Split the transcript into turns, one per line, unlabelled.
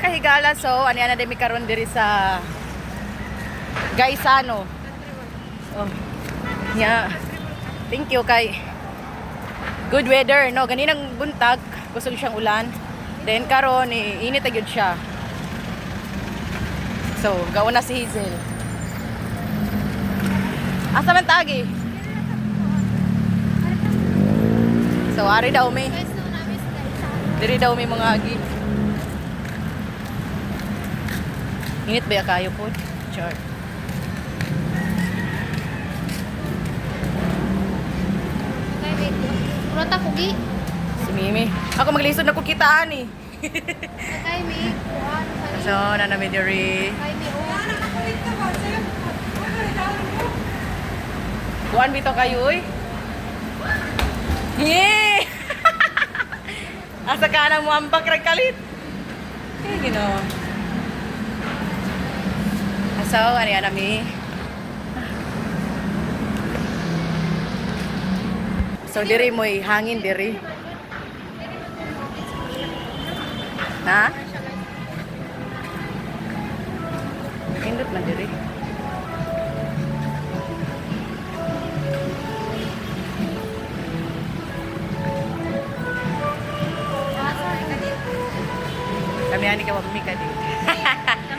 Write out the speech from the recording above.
kahigala, so ano na din mi karon diri sa Gaisano. Oh. Yeah. Thank you kay good weather, no? Ganinang buntag, kusog siyang ulan. Then karon init gyud siya. So, gauna si Hazel. Asa man tagi? So, ari daw mi. Diri daw mi mga agi. Init ba kayo po? Char.
Rota kugi.
Si Mimi. Ako maglisod na ko kitaan eh.
Kay mi. Kuan.
So, nanami diri.
Kay mi.
Kuan bito kayo uy. Yeah! Asa ka nang muambak rag kalit. Eh, Ginoo. So, ano yan nami? So, diri mo'y hangin diri. Ha? Indot man diri. Kami ani ka mamika di.